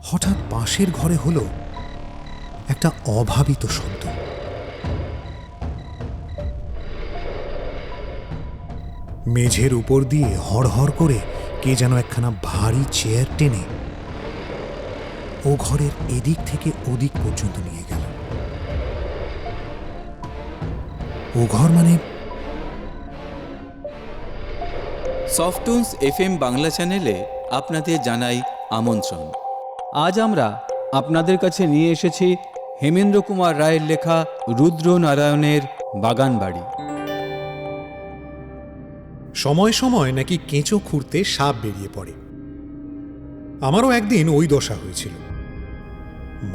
হঠাৎ পাশের ঘরে হলো একটা অভাবিত শব্দ। মেঝের উপর দিয়ে হড়হড় করে কে যেন একখানা ভারী চেয়ার টেনে ও ঘরের এদিক থেকে ওদিক পর্যন্ত নিয়ে গেল। ও ঘর মানে সফটুনস FM বাংলা চ্যানেলে আপনাদের জানাই আমন্ত্রণ। আজ আমরা আপনাদের কাছে নিয়ে এসেছি হেমেন্দ্র কুমার রায়ের লেখা রুদ্রনারায়ণের বাগানবাড়ি। সময় সময় নাকি কেঁচো খুঁড়তে সাপ বেরিয়ে পড়ে। আমারও একদিন ওই দশা হয়েছিল।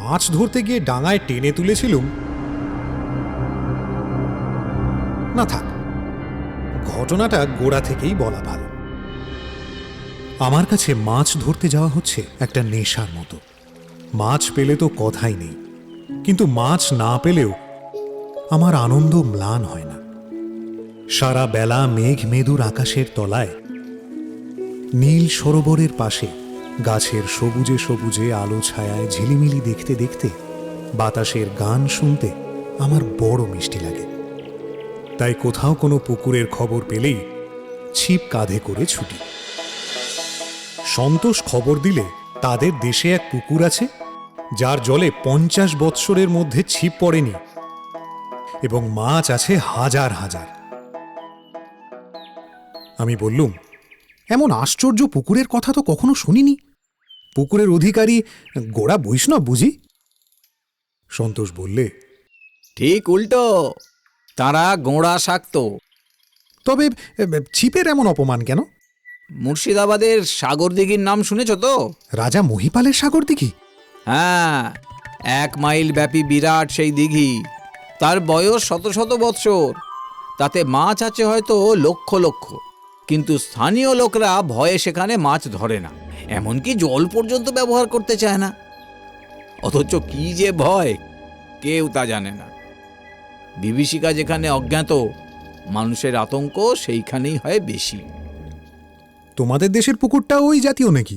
মাছ ধরতে গিয়ে ডাঙায় টেনে তুলেছিলুম। না থাক, ঘটনাটা গোড়া থেকেই বলা ভালো। আমার কাছে মাছ ধরতে যাওয়া হচ্ছে একটা নেশার মতো। মাছ পেলে তো কথাই নেই, কিন্তু মাছ না পেলেও আমার আনন্দ ম্লান হয় না। সারা বেলা মেঘ মেদুর আকাশের তলায় নীল সরোবরের পাশে গাছের সবুজে সবুজে আলো ছায়ায় ঝিলিমিলি দেখতে দেখতে বাতাসের গান শুনতে আমার বড় মিষ্টি লাগে। তাই কোথাও কোনো পুকুরের খবর পেলেই ছিপ কাঁধে করে ছুটি। সন্তোষ খবর দিলে তাদের দেশে এক পুকুর আছে যার জলে 50 বৎসরের মধ্যে ছিপ পড়েনি এবং মাছ আছে হাজার হাজার। আমি বললুম, এমন আশ্চর্য পুকুরের কথা তো কখনো শুনিনি। পুকুরের অধিকারী গোড়া বৈষ্ণব বুঝি? সন্তোষ বললে, ঠিক উল্টো, তারা গোঁড়া শাক্ত। তবে ছিপের এমন অপমান কেন? মুর্শিদাবাদের সাগর দিঘির নাম শুনেছ তো? রাজা মহিপালের সাগর দিঘি? হ্যাঁ, 1 মাইল ব্যাপী বিরাট সেই দিঘি। তার বয়স শত শত বৎসর। তাতে মাছ আছে হয়তো লক্ষ লক্ষ, কিন্তু স্থানীয় লোকরা ভয়ে সেখানে মাছ ধরে না, এমনকি জল পর্যন্ত ব্যবহার করতে চায় না। অথচ কি যে ভয়, কেউ তা জানে না। বিভীষিকা যেখানে অজ্ঞাত, মানুষের আতঙ্ক সেইখানেই হয় বেশি। তোমাদের দেশের পুকুরটা ওই জাতীয় নাকি?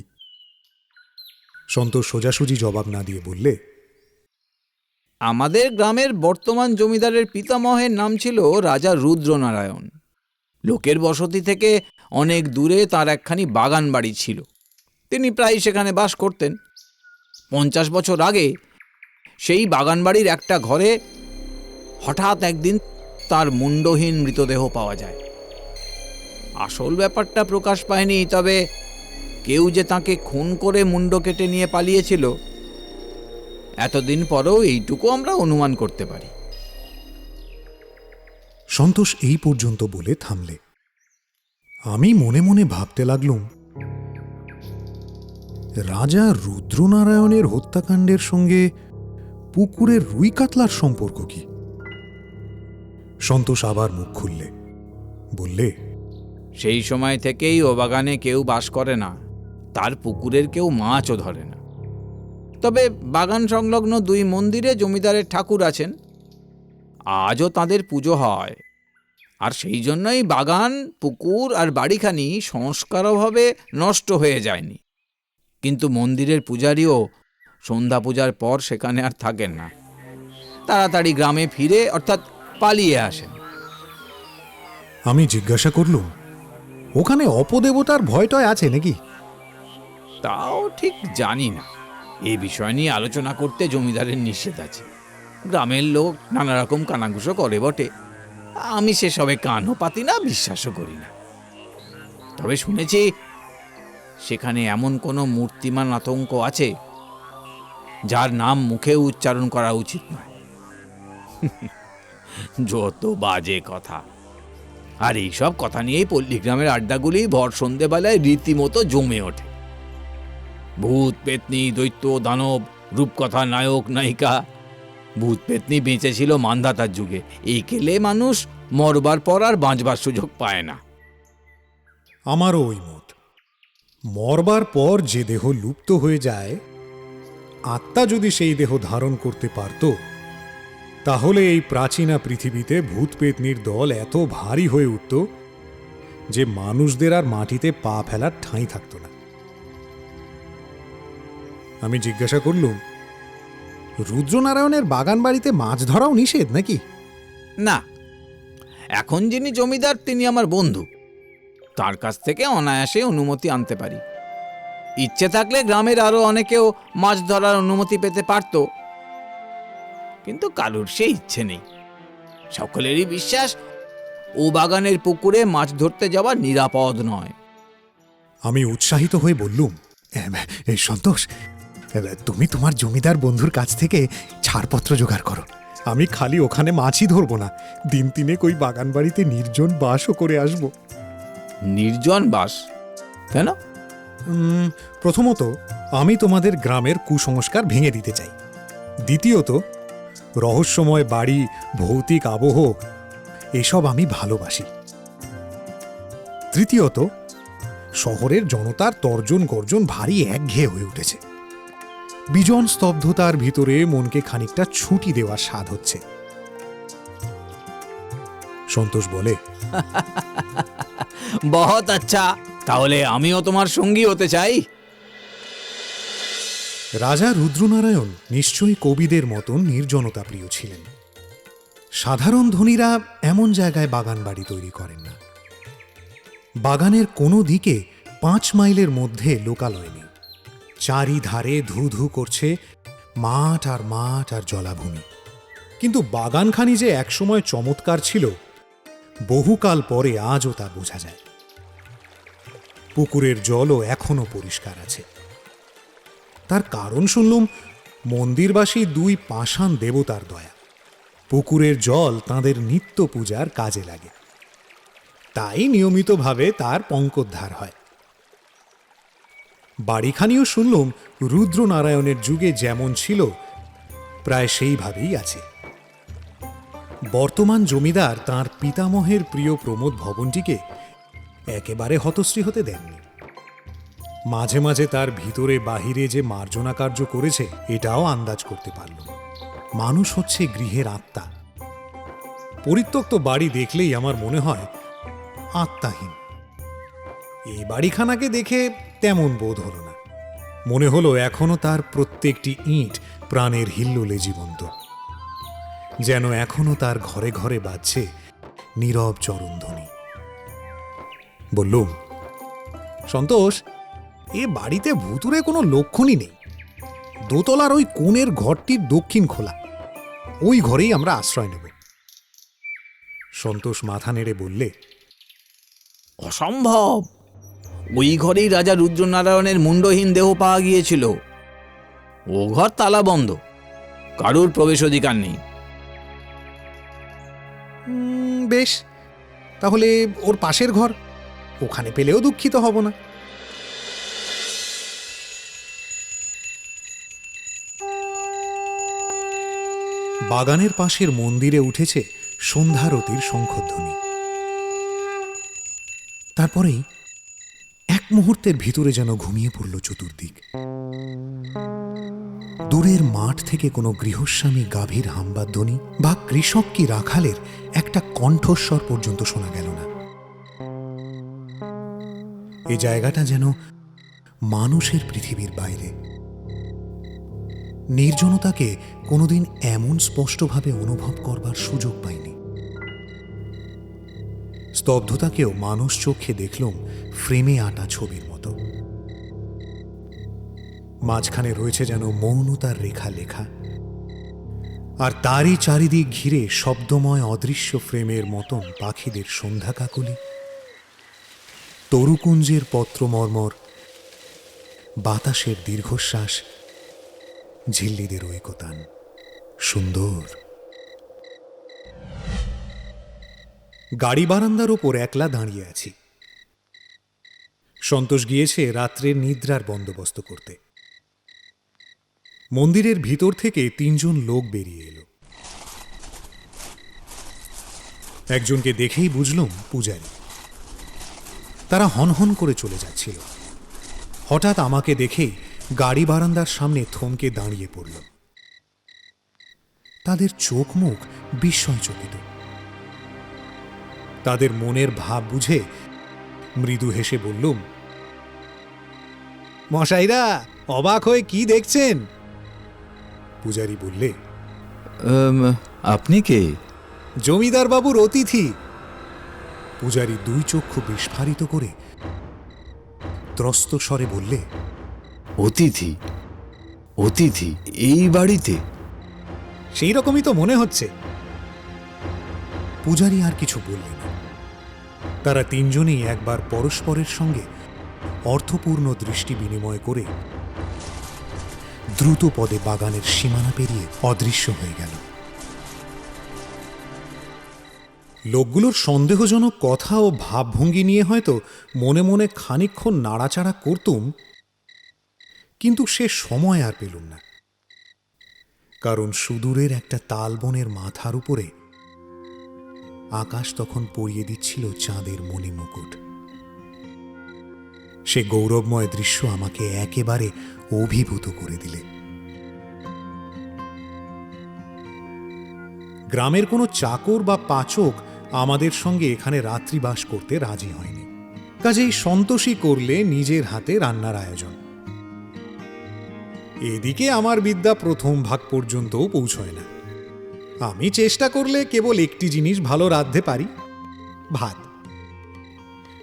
সন্তোষ সোজাসুজি জবাব না দিয়ে বললে, আমাদের গ্রামের বর্তমান জমিদারের পিতামহের নাম ছিল রাজা রুদ্রনারায়ণ। লোকের বসতি থেকে অনেক দূরে তার একখানি বাগান বাড়ি ছিল। তিনি প্রায় সেখানে বাস করতেন। 50 বছর আগে সেই বাগান বাড়ির একটা ঘরে হঠাৎ একদিন তার মুন্ডহীন মৃতদেহ পাওয়া যায়। আসল ব্যাপারটা প্রকাশ পায়নি, তবে কেউ যে তাকে খুন করে মুন্ড কেটে নিয়ে পালিয়েছিল, এতদিন পরেও এইটুকু আমরা অনুমান করতে পারি। সন্তোষ এই পর্যন্ত বলে থামলে। আমি মনে মনে ভাবতে লাগলুম, রাজা রুদ্রনারায়ণের হত্যাকাণ্ডের সঙ্গে পুকুরের রুই কাতলার সম্পর্ক কি? সন্তোষ আবার মুখ খুললে, বললে, সেই সময় থেকেই ও বাগানে কেউ বাস করে না, তার পুকুরের কেউ মাছও ধরে না। তবে বাগান সংলগ্ন 2 মন্দিরে জমিদারের ঠাকুর আছেন, আজও তাদের পুজো হয়। আর সেই জন্যই বাগান, পুকুর আর বাড়িখানি সংস্কার অভাবে নষ্ট হয়ে যায়নি। কিন্তু মন্দিরের পূজারীও সন্ধ্যা পূজার পর সেখানে আর থাকেন না, তাড়াতাড়ি গ্রামে ফিরে অর্থাৎ পালিয়ে আসেন। আমি জিজ্ঞাসা করলুম, ওখানে অপদেবতার ভয়টয় আছে নাকি? তাও ঠিক জানি না, এই বিষয় নিয়ে আলোচনা করতে জমিদারের নিষেধ আছে। গ্রামের লোক নানা রকম কানাঘুষো করে বটে, আমি সেসবে কানও পাতি না, বিশ্বাসও করি না। তবে শুনেছি সেখানে এমন কোনো মূর্তিমান আতঙ্ক আছে যার নাম মুখে উচ্চারণ করা উচিত নয়। যত বাজে কথা! আর এইসব কথা নিয়েই পল্লীগ্রামের আড্ডাগুলি ভর সন্ধেবেলায় রীতিমতো জমে ওঠে। ভূত পেতনি, দৈত্য দানব, রূপকথা নায়ক নায়িকা। ভূত পেতনি বেঁচেছিল মান্ধাতার যুগে, এই কেলে মানুষ মরবার পর আর বাঁচবার সুযোগ পায় না। আমারও ওই মত। মরবার পর যে দেহ লুপ্ত হয়ে যায়, আত্মা যদি সেই দেহ ধারণ করতে পারত, তাহলে এই প্রাচীনা পৃথিবীতে ভূত পেতনির দল এত ভারী হয়ে উঠত যে মানুষদের আর মাটিতে পা ফেলার ঠাঁই থাকত না। আমি জিজ্ঞাসা করলুম, রুদ্রনারায়ণের বাগান বাড়িতে মাছ ধরাও নিষেধ নাকি? না, এখন যিনি জমিদার তিনি আমার বন্ধু, তার কাছ থেকে অনায়াসে অনুমতি আনতে পারি। ইচ্ছে থাকলে গ্রামের আরো অনেকেও মাছ ধরার অনুমতি পেতে পারত, কিন্তু কারোর সে ইচ্ছে নেই। সকলেরই বিশ্বাস ও বাগানের পুকুরে মাছ ধরতে যাওয়া নিরাপদ নয়। আমি উৎসাহিত হয়ে বললুম, সন্তোষ, তুমি তোমার জমিদার বন্ধুর কাছ থেকে ছাড়পত্র জোগাড় করো। আমি খালি ওখানে মাছই ধরবো না, দিন তিনেক ওই বাগান বাড়িতে নির্জন বাসও করে আসব। নির্জন বাস কেন? প্রথমত, আমি তোমাদের গ্রামের কুসংস্কার ভেঙে দিতে চাই। দ্বিতীয়ত, রহস্যময় বাড়ি, ভৌতিক আবহ এসব আমি ভালোবাসি। তৃতীয়ত, শহরের জনতার তর্জন গর্জন ভারী একঘেয়ে হয়ে উঠেছে। বিজন স্তব্ধতার ভিতরে মনকে খানিকটা ছুটি দেওয়ার স্বাদ হচ্ছে। সন্তোষ বলে, বহুত আচ্ছা, তাহলে আমিও তোমার সঙ্গী হতে চাই। রাজা রুদ্রনারায়ণ নিশ্চয়ই কবিদের মতন নির্জনতা প্রিয় ছিলেন। সাধারণ ধনীরা এমন জায়গায় বাগান বাড়ি তৈরি করেন না। বাগানের কোনো দিকে 5 মাইলের মধ্যে লোকালয় নেই। চারিধারে ধু ধু করছে মাঠ আর জলাভূমি। কিন্তু বাগানখানি যে একসময় চমৎকার ছিল, বহুকাল পরে আজও তা বোঝা যায়। পুকুরের জলও এখনো পরিষ্কার আছে। তার কারণ শুনলুম মন্দিরবাসী 2 পাষাণ দেবতার দয়া। পুকুরের জল তাঁদের নিত্য পূজার কাজে লাগে, তাই নিয়মিতভাবে তার পঙ্কোদ্ধার হয়। বাড়িখানিও শুনলুম রুদ্রনারায়ণের যুগে যেমন ছিল প্রায় সেইভাবেই আছে। বর্তমান জমিদার তাঁর পিতামহের প্রিয় প্রমোদ ভবনটিকে একেবারে হতশ্রী হতে দেননি। মাঝে মাঝে তার ভিতরে বাহিরে যে মার্জনা কার্য করেছে এটাও আন্দাজ করতে পারল। মানুষ হচ্ছে গৃহের আত্মা। পরিত্যক্ত বাড়ি দেখলেই আমার মনে হয় আত্মাহীন। এই বাড়িখানাকে দেখে তেমন বোধ হলো না। মনে হলো এখনো তার প্রত্যেকটি ইঁট প্রাণের হিল্লোলে জীবন্ত, যেন এখনো তার ঘরে ঘরে বাজছে নীরব চরণধ্বনি। বললুম, সন্তোষ, এ বাড়িতে ভুতুরে কোনো লক্ষণই নেই। দোতলার ওই কোণের ঘরটির দক্ষিণ খোলা, ওই ঘরেই আমরা আশ্রয় নেব। সন্তোষ মাথা নেড়ে বললে, অসম্ভব, ওই ঘরেই রাজা রুদ্রনারায়ণের মুন্ডহীন দেহ পাওয়া গিয়েছিল। ও ঘর তালা বন্ধ, কারুর প্রবেশ অধিকার নেই। বেশ, তাহলে ওর পাশের ঘর, ওখানে পেলেও দুঃখিত হব না। বাগানের পাশের মন্দিরে উঠেছে সন্ধ্যারতির শঙ্খধ্বনি। তারপরেই এক মুহূর্তের ভিতরে যেন ঘুমিয়ে পড়ল চতুর্দিক। দূরের মাঠ থেকে কোনো গৃহস্বামী গাভীর হাম্বাধ্বনি বা কৃষক কি রাখালের একটা কণ্ঠস্বর পর্যন্ত শোনা গেল না। এ জায়গাটা যেন মানুষের পৃথিবীর বাইরে। নির্জনতাকে কোনোদিন এমন স্পষ্টভাবে অনুভব করবার সুযোগ পাইনি। স্তব্ধতাকেও মানুষ চোখে দেখলুম ফ্রেমে আঁটা ছবির মতো। মাঝখানে রয়েছে যেন মৌনতার রেখা লেখা, আর তারই চারিদিক ঘিরে শব্দময় অদৃশ্য ফ্রেমের মতন পাখিদের সন্ধ্যা কাকলি, তরুকুঞ্জের পত্রমর্মর, বাতাসের দীর্ঘশ্বাস, ঝিল্লিদের ঐকতান। সুন্দর। গাড়ি বারান্দার ওপর একলা দাঁড়িয়ে আছি। সন্তোষ গিয়েছে রাত্রের নিদ্রার বন্দোবস্ত করতে। মন্দিরের ভিতর থেকে 3 জন লোক বেরিয়ে এলো। একজনকে দেখেই বুঝলুম পূজারী। তারা হনহন করে চলে যাচ্ছিল। হঠাৎ আমাকে দেখেই গাড়ি বারান্দার সামনে থমকে দাঁড়িয়ে পড়ল। তাদের চোখ মুখ বিস্ময়চকিত। তাদের মনের ভাব বুঝে মৃদু হেসে বললুম, মশাইরা, অবাক হয়ে কি দেখছেন? পূজারী বললে, আপনি কে? জমিদার বাবুর অতিথি। পূজারী দুই চক্ষু বিস্ফারিত করে ত্রস্ত স্বরে বললে, অতিথি? অতিথি এই বাড়িতে? সেই রকমই তো মনে হচ্ছে। পূজারী আর কিছু বললেন না। তারা তিনজনেই একবার পরস্পরের সঙ্গে অর্থপূর্ণ দৃষ্টি বিনিময় করে দ্রুত পদে বাগানের সীমানা পেরিয়ে অদৃশ্য হয়ে গেল। লোকগুলোর সন্দেহজনক কথা ও ভাবভঙ্গি নিয়ে হয়তো মনে মনে খানিকক্ষণ নাড়াচাড়া করতুম, কিন্তু সে সময় আর পেলুম না। কারণ সুদূরের একটা তালবনের মাথার উপরে আকাশ তখন পরিয়ে দিচ্ছিল চাঁদের মণিমুকুট। সে গৌরবময় দৃশ্য আমাকে একেবারে অভিভূত করে দিলে। গ্রামের কোনো চাকর বা পাচক আমাদের সঙ্গে এখানে রাত্রিবাস করতে রাজি হয়নি। কাজেই সন্তোষী করলে নিজের হাতে রান্নার আয়োজন। এদিকে আমার বিদ্যা প্রথম ভাগ পর্যন্তও পৌঁছয় না। আমি চেষ্টা করলে কেবল একটি জিনিস ভালো রাঁধতে পারি, ভাত।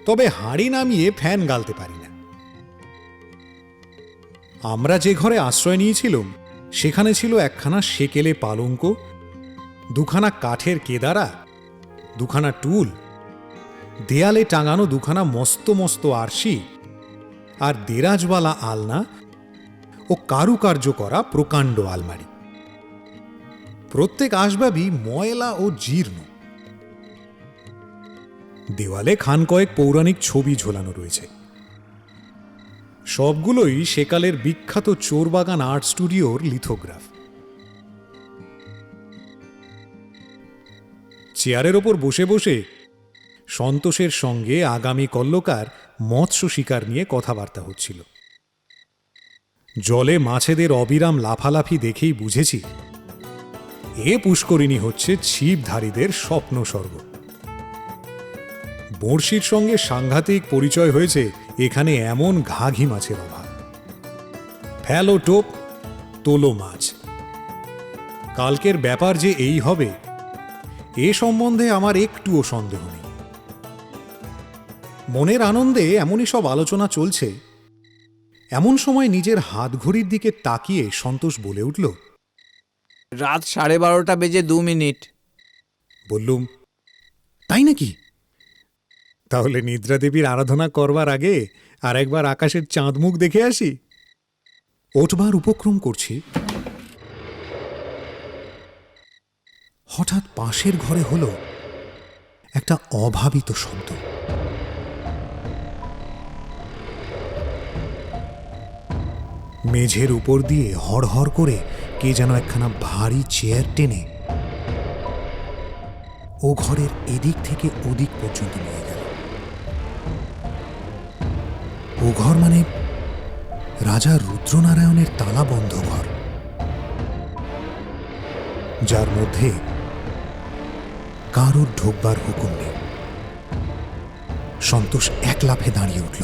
তবে হাঁড়ি নামিয়ে ফ্যান গালতে পারি না। আমরা যে ঘরে আশ্রয় নিয়েছিলাম সেখানে ছিল একখানা সেকেলে পালঙ্ক, দুখানা কাঠের কেদারা, দুখানা টুল, দেয়ালে টাঙানো দুখানা মস্ত মস্ত আরশি, আর দেরাজওয়ালা আলনা ও কারুকার্য করা প্রকাণ্ড আলমারি। প্রত্যেক আসবাবই ময়লা ও জীর্ণ। দেওয়ালে খান কয়েক পৌরাণিক ছবি ঝোলানো রয়েছে। সবগুলোই সেকালের বিখ্যাত চোরবাগান আর্ট স্টুডিওর লিথোগ্রাফ। চেয়ারের ওপর বসে বসে সন্তোষের সঙ্গে আগামী কল্লকার মৎস্য শিকার নিয়ে কথাবার্তা হচ্ছিল। জলে মাছেদের অবিরাম লাফালাফি দেখেই বুঝেছি এ পুষ্করিণী হচ্ছে ছিপধারীদের স্বপ্ন স্বর্গ। বড়শির সঙ্গে সাংঘাতিক পরিচয় হয়েছে এখানে এমন ঘাঘি মাছের অভাব। ফেলো টোপ, তোলো মাছ। কালকের ব্যাপার যে এই হবে এ সম্বন্ধে আমার একটুও সন্দেহ নেই। মনের আনন্দে এমনই সব আলোচনা চলছে, এমন সময় নিজের হাত ঘড়ির দিকে তাকিয়ে সন্তোষ বলে উঠল, রাত 12:30 বললুম, তাই নাকি? তাহলে নিদ্রা দেবীর আরাধনা করবার আগে আর একবার আকাশের চাঁদ মুখ দেখে আসি। ওঠবার উপক্রম করছি, হঠাৎ পাশের ঘরে হলো একটা অভাবিত শব্দ। মেঝের উপর দিয়ে হড়হড় করে কে যেন একখানা ভারী চেয়ার টেনে ও ঘরের এদিক থেকে ওদিক পর্যন্ত নিয়ে গেল। ও ঘর মানে রাজা রুদ্রনারায়ণের তালাবন্ধ ঘর, যার মধ্যে কারোর ঢোকবার হুকুম নেই। সন্তোষ এক লাফে দাঁড়িয়ে উঠল।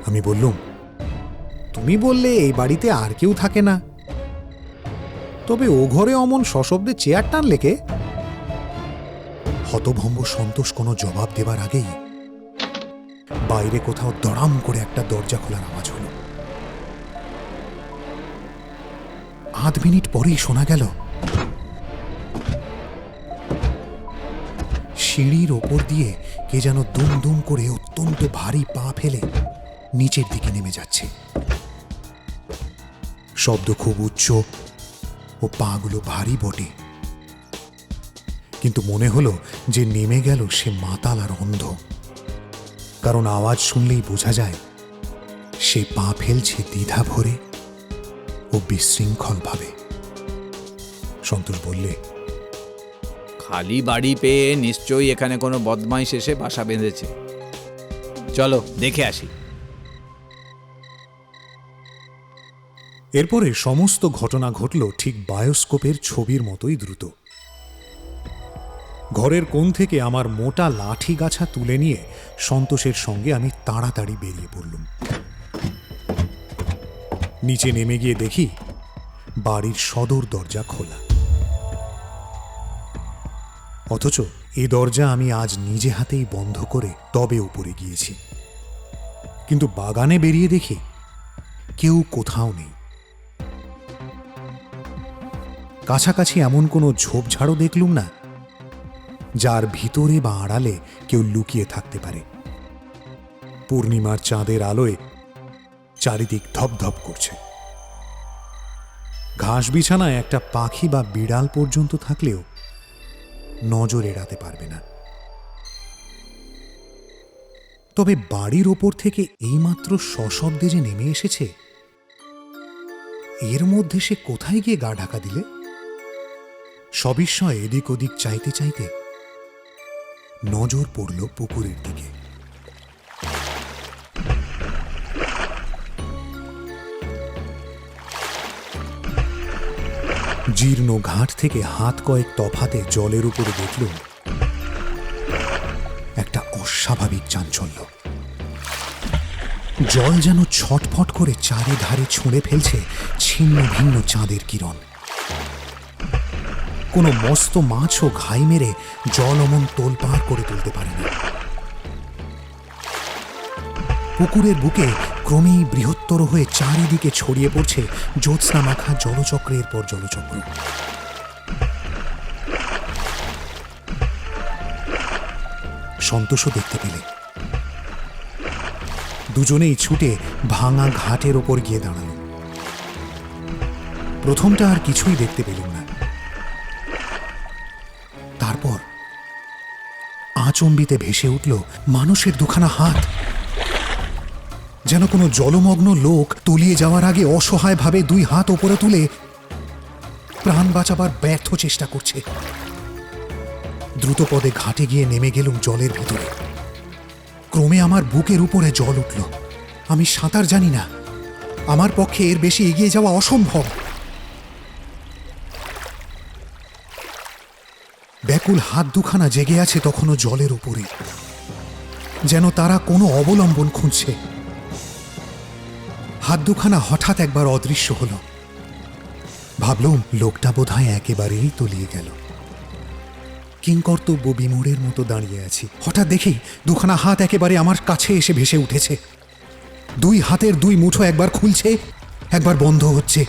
আমি বললুম, তুমি বললে এই বাড়িতে আর কেউ থাকে না, তবে ও ঘরে অমন সশব্দে চেয়ার টানলে কে? হতভম্ব সন্তোষ কোনো জবাব দেবার আগেই বাইরে কোথাও দড়াম করে একটা দরজা খোলার আওয়াজ হল। আধ মিনিট পরেই শোনা গেল সিঁড়ির ওপর দিয়ে কে যেন দুম দুম করে অত্যন্ত ভারী পা ফেলে নিচের দিকে নেমে যাচ্ছে। শব্দ খুব উচ্চ ও পাগুলো ভারী বটে, কিন্তু মনে হলো যে নেমে গেল সে মাতাল আর অন্ধ। কারণ আওয়াজ শুনলেই বোঝা যায় সে পা ফেলছে দ্বিধা ভরে ও বিশৃঙ্খল ভাবে। সন্তোষ বললে, খালি বাড়ি পেয়ে নিশ্চয়ই এখানে কোনো বদমাইশ এসে বাসা বেঁধেছে। চলো দেখে আসি। এরপরে সমস্ত ঘটনা ঘটল ঠিক বায়োস্কোপের ছবির মতোই দ্রুত। ঘরের কোণ থেকে আমার মোটা লাঠি গাছা তুলে নিয়ে সন্তোষের সঙ্গে আমি তাড়াতাড়ি বেরিয়ে পড়লুম। নিচে নেমে গিয়ে দেখি বাড়ির সদর দরজা খোলা। অথচ এ দরজা আমি আজ নিজে হাতেই বন্ধ করে তবে উপরে গিয়েছি। কিন্তু বাগানে বেরিয়ে দেখি কেউ কোথাও নেই। কাছাকাছি এমন কোনো ঝোপঝাড়ও দেখলুম না যার ভিতরে বা আড়ালে কেউ লুকিয়ে থাকতে পারে। পূর্ণিমার চাঁদের আলোয় চারিদিক ধপধপ করছে। ঘাস বিছানায় একটা পাখি বা বিড়াল পর্যন্ত থাকলেও নজর এড়াতে পারবে না। তবে বাড়ির ওপর থেকে এইমাত্র সশব্দে যে নেমে এসেছে, এর মধ্যে সে কোথায় গিয়ে গা ঢাকা দিলে? সবিস্ময়ে এদিক ওদিক চাইতে চাইতে নজর পড়ল পুকুরের দিকে। জীর্ণ ঘাট থেকে হাত কয়েক তফাতে জলের উপরে দেখলুম একটা অস্বাভাবিক চাঞ্চল্য। জল যেন ছটফট করে চারিধারে ছুঁড়ে ফেলছে ছিন্ন ভিন্ন চাঁদের কিরণ। কোনো মস্ত মাছও ঘাই মেরে জল অমন তোলপাড় করে তুলতে পারে না। পুকুরের বুকে ক্রমেই বৃহত্তর হয়ে চারিদিকে ছড়িয়ে পড়ছে জ্যোৎস্না মাখা জলচক্রের পর জলচক্র। সন্তোষও দেখতে পেলে। দুজনেই ছুটে ভাঙা ঘাটের ওপর গিয়ে দাঁড়াল। প্রথমটা আর কিছুই দেখতে পেলেন না। তারপর আচম্বিতে ভেসে উঠল মানুষের দুখানা হাত, যেন কোনো জলমগ্ন লোক তলিয়ে যাওয়ার আগে অসহায়ভাবে দুই হাত ওপরে তুলে প্রাণ বাঁচাবার ব্যর্থ চেষ্টা করছে। দ্রুতপদে ঘাটে গিয়ে নেমে গেলুম জলের ভিতরে। ক্রমে আমার বুকের উপরে জল উঠল। আমি সাঁতার জানি না, আমার পক্ষে এর বেশি এগিয়ে যাওয়া অসম্ভব। ব্যাকুল হাত দুখানা জেগে আছে তখনও জলের উপরে, যেন তারা কোনো অবলম্বন খুঁজছে। হাত দুখানা হঠাৎ একবার অদৃশ্য হল। ভাবলুম লোকটা বোধহয় একেবারেই তলিয়ে গেল। কিংকর্তব্য বিমূঢ়ের মতো দাঁড়িয়ে আছি। হঠাৎ দেখি দুখানা হাত একেবারে আমার কাছে এসে ভেসে উঠেছে। দুই হাতের দুই মুঠো একবার খুলছে, একবার বন্ধ হচ্ছে,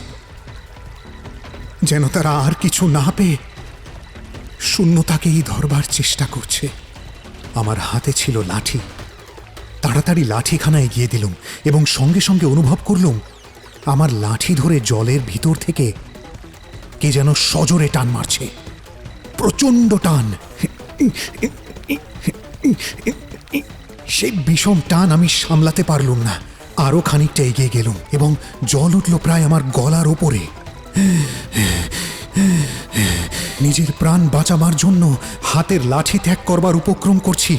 যেন তারা আর কিছু না পেয়ে শূন্যতাকেই ধরবার চেষ্টা করছে। আমার হাতে ছিল লাঠি। তাড়াতাড়ি লাঠিখানা এগিয়ে দিলুম এবং সঙ্গে সঙ্গে অনুভব করলুম আমার লাঠি ধরে জলের ভিতর থেকে কে যেন সজোরে টান মারছে, প্রচণ্ড টান। সেই বিষম টান আমি সামলাতে পারলুম না। আরো খানিকটা এগিয়ে গেলুম এবং জল উঠল প্রায় আমার গলার ওপরে। নিজের প্রাণ বাঁচাবার জন্য হাতের লাঠি ত্যাগ করবার উপক্রম করছি।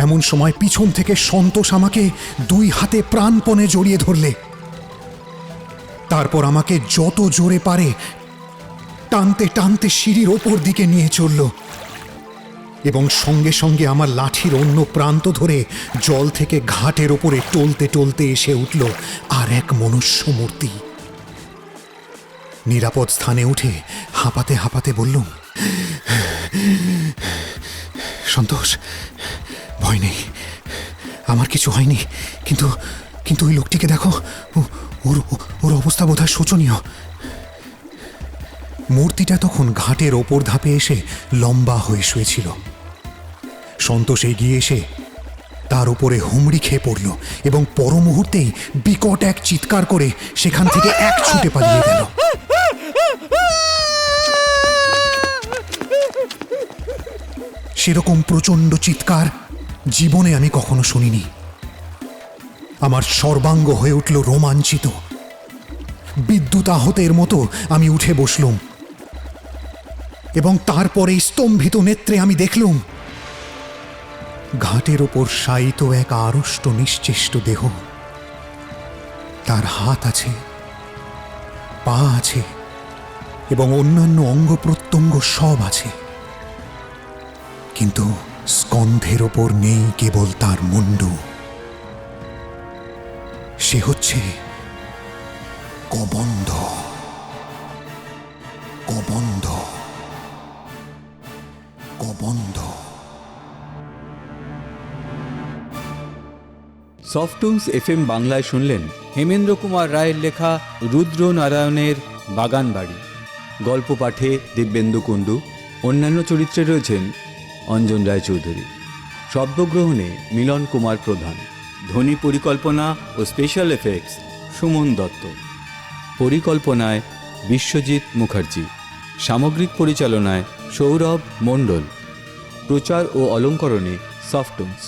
এমন সময় পিছন থেকে সন্তোষ আমাকে দুই হাতে প্রাণপণে জড়িয়ে ধরলে। তারপর আমাকে যত জোরে পারে টানতে টানতে সিঁড়ির ওপর দিকে নিয়ে চলল এবং সঙ্গে সঙ্গে আমার লাঠির অন্য প্রান্ত ধরে জল থেকে ঘাটের ওপরে টলতে টলতে এসে উঠল আর এক মনুষ্য মূর্তি। নিরাপদ স্থানে উঠে হাঁপাতে হাঁপাতে বললুম, সন্তোষ, ভয় নেই, আমার কিছু হয়নি। কিন্তু কিন্তু ওই লোকটিকে দেখো, ওর অবস্থা বোধহয় শোচনীয়। মূর্তিটা তখন ঘাটের ওপর ধাপে এসে লম্বা হয়ে শুয়েছিল। সন্তোষ এগিয়ে এসে তার উপরে হুমড়ি খেয়ে পড়ল এবং পর মুহূর্তেই বিকট এক চিৎকার করে সেখান থেকে এক ছুটে পালিয়ে গেল। সেরকম প্রচণ্ড চিৎকার জীবনে আমি কখনো শুনিনি। আমার সর্বাঙ্গ হয়ে উঠল রোমাঞ্চিত। বিদ্যুৎ আহতের মতো আমি উঠে বসলুম এবং তারপরে স্তম্ভিত নেত্রে আমি দেখলুম ঘাটের ওপর শায়িত এক আড়ষ্ট নিশ্চেষ্ট দেহ। তার হাত আছে, পা আছে এবং অন্যান্য অঙ্গ প্রত্যঙ্গ সব আছে, কিন্তু স্কন্ধের ওপর নেই কেবল তার মুন্ডু, সে হচ্ছে কবন্ধ। কবন্ধ, কবন্ধ। সফটুনস এফএম বাংলায় শুনলেন হেমেন্দ্র কুমার রায়ের লেখা রুদ্র নারায়ণের বাগানবাড়ি। গল্প পাঠে দিব্যেন্দু কুণ্ডু, অন্যান্য চরিত্রে রয়েছেন অঞ্জন রায়চৌধুরী, শব্দগ্রহণে মিলন কুমার প্রধান, ধ্বনি পরিকল্পনা ও স্পেশাল এফেক্টস সুমন দত্ত, পরিকল্পনায় বিশ্বজিৎ মুখার্জি, সামগ্রিক পরিচালনায় সৌরভ মণ্ডল, প্রচার ও অলঙ্করণে সফটুনস।